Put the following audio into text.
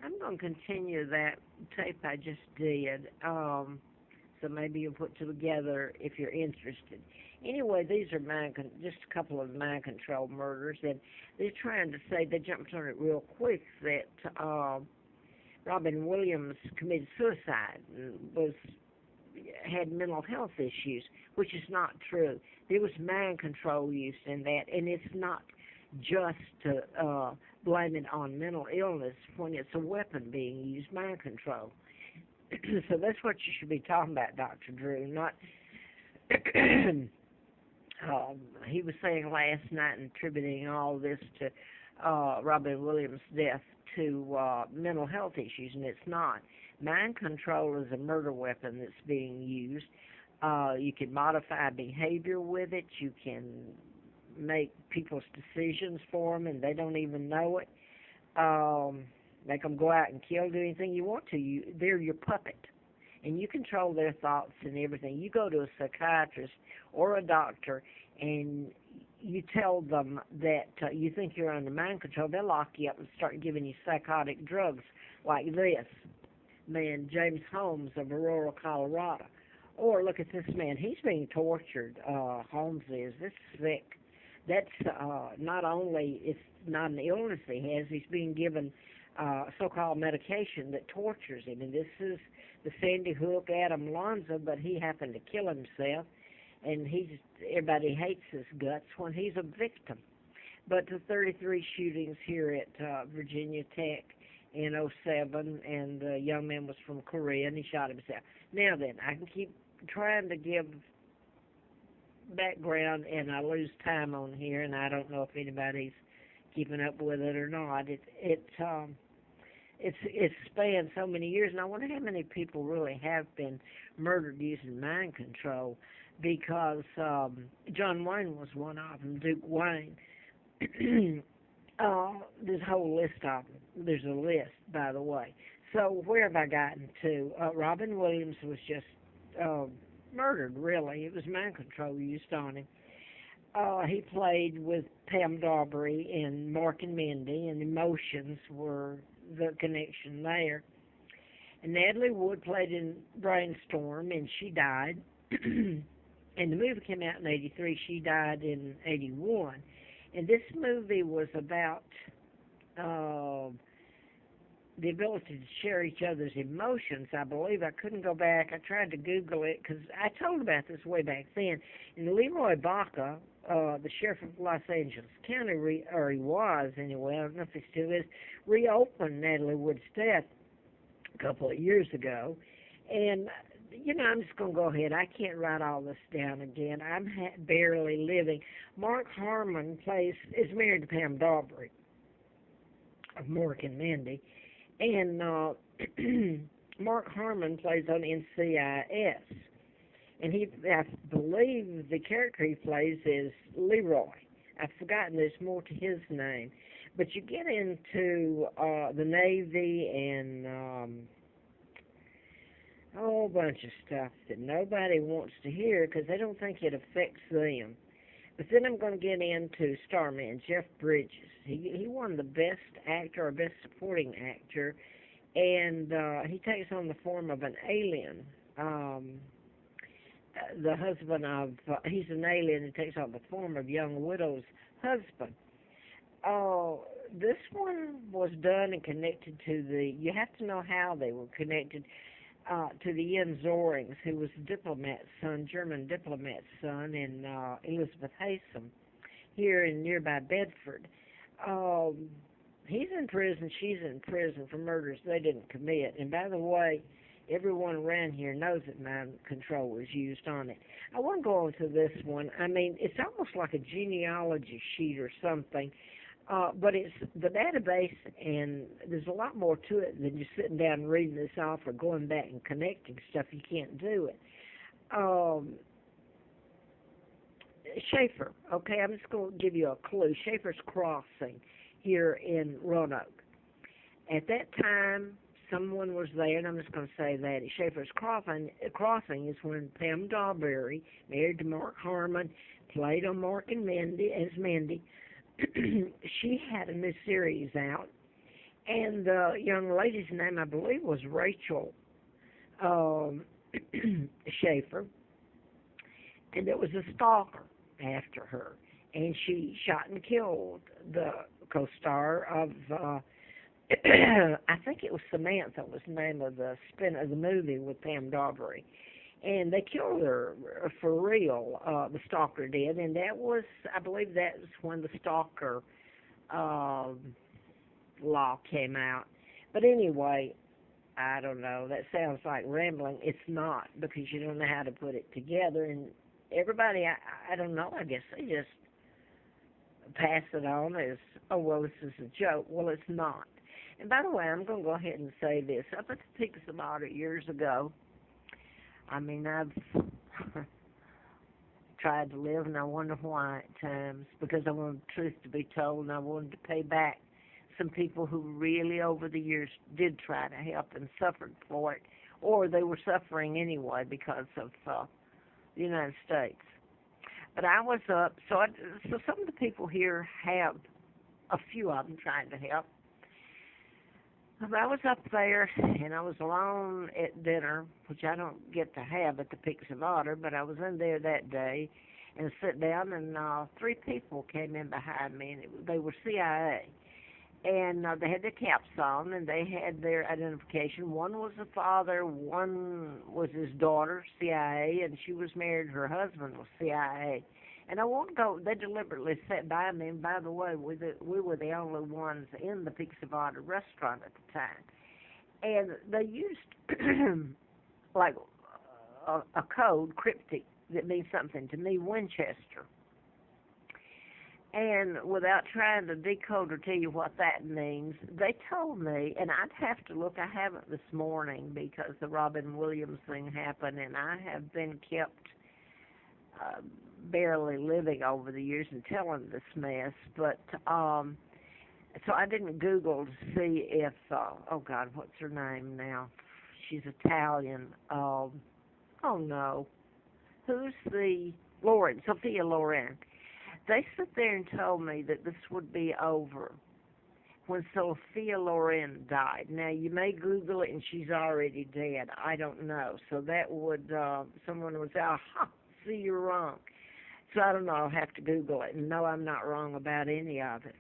I'm going to continue that tape I just did. So maybe you'll put together if you're interested. Anyway, these are just a couple of mind control murders, and they're trying to say they jumped on it real quick that Robin Williams committed suicide and had mental health issues, which is not true. There was mind control used in that, and it's not just to blame it on mental illness when it's a weapon being used, mind control. So that's what you should be talking about, Dr. Drew, not he was saying last night and attributing all this to Robin Williams' death to mental health issues, and it's not. Mind control is a murder weapon that's being used. You can modify behavior with it. You can make people's decisions for them, and they don't even know it. Make them go out and kill, do anything you want to. They're your puppet, and you control their thoughts and everything. You go to a psychiatrist or a doctor, and you tell them that you think you're under mind control, they'll lock you up and start giving you psychotic drugs like this man, James Holmes of Aurora, Colorado. Or look at this man. He's being tortured. Holmes is. This is sick. That's not only, it's not an illness he has, he's being given so-called medication that tortures him. And this is the Sandy Hook Adam Lanza, but he happened to kill himself. And everybody hates his guts when he's a victim. But the 33 shootings here at Virginia Tech in '07, and the young man was from Korea, and he shot himself. Now then, I can keep trying to give background, and I lose time on here, and I don't know if anybody's keeping up with it or not. It's spanned so many years, and I wonder how many people really have been murdered using mind control, because John Wayne was one of them, Duke Wayne. There's a whole list of them. There's a list, by the way. So where have I gotten to? Robin Williams was just murdered, really. It was mind control used on him. He played with Pam Dawberry in Mork and Mindy, and emotions were the connection there. And Natalie Wood played in Brainstorm, and she died. And the movie came out in '83. She died in '81. And this movie was about the ability to share each other's emotions, I believe. I couldn't go back. I tried to Google it because I told about this way back then. And Leroy Baca, the sheriff of Los Angeles County, or he was anyway, I don't know if he still is, reopened Natalie Wood's death a couple of years ago. And I'm just going to go ahead. I can't write all this down again. I'm barely living. Mark Harmon is married to Pam Dawberry of Mork and Mindy. And Mark Harmon plays on NCIS. And I believe the character he plays is Leroy. I've forgotten there's more to his name. But you get into the Navy and a whole bunch of stuff that nobody wants to hear because they don't think it affects them. But then I'm going to get into Starman, Jeff Bridges. He won the Best Actor or Best Supporting Actor, and he takes on the form of an alien. The husband of, he's an alien who takes on the form of young widow's husband. This one was done and connected to you have to know how they were connected, to the JENS SOERINGS, who was a diplomat's son, German diplomat's son, and Elizabeth Haysom, here in nearby Bedford. He's in prison, she's in prison for murders they didn't commit. And by the way, everyone around here knows that mind control was used on it. I want to go on to this one. I mean, it's almost like a genealogy sheet or something. But it's the database, and there's a lot more to it than just sitting down and reading this off or going back and connecting stuff. You can't do it. Schaefer, okay, I'm just going to give you a clue. Schaefer's Crossing here in Roanoke. At that time, someone was there, and I'm just going to say that. Schaefer's Crossing is when Pam Dawberry, married to Mark Harmon, played on Mork and Mindy as Mindy. She had a new series out, And the young lady's name, I believe, was Rachel um, Schaefer, and there was a stalker after her, and she shot and killed the co-star of, I think it was Samantha was the name of the spin of the movie with Pam Dawbery, and they killed her for real. The stalker did, and that was, I believe, that was when the stalker um law came out. But anyway, I don't know. That sounds like rambling. It's not, because you don't know how to put it together, and everybody, I don't know. I guess they just pass it on as, oh well, this is a joke. Well, it's not. And by the way, I'm going to go ahead and say this. Up at the Peaks of Otter years ago, I mean, I've tried to live, and I wonder why at times, because I wanted the truth to be told, and I wanted to pay back some people who really over the years did try to help and suffered for it, or they were suffering anyway because of the United States. But I was up, so some of the people here have, a few of them trying to help. But I was up there, and I was alone at dinner, which I don't get to have at the Peaks of Otter, but I was in there that day and sat down, and three people came in behind me, and they were CIA. And they had their caps on, and they had their identification. One was the father, one was his daughter, CIA, and she was married. Her husband was CIA. And I won't go, they deliberately sat by me, and by the way, we were the only ones in the Peaks of Otter restaurant at the time. And they used, like, a code, cryptic, that means something to me, Winchester. And without trying to decode or tell you what that means, they told me, and I'd have to look, I haven't this morning because the Robin Williams thing happened, and I have been kept barely living over the years and telling this mess, but so I didn't Google to see if, oh God, what's her name now? She's Italian. Oh no. Who's the, Lauren, Sophia Loren. They sat there and told me that this would be over when Sophia Loren died. Now, you may Google it and she's already dead. I don't know. So that would, someone would say, aha, see, you're wrong. So I don't know. I'll have to Google it. And no, I'm not wrong about any of it.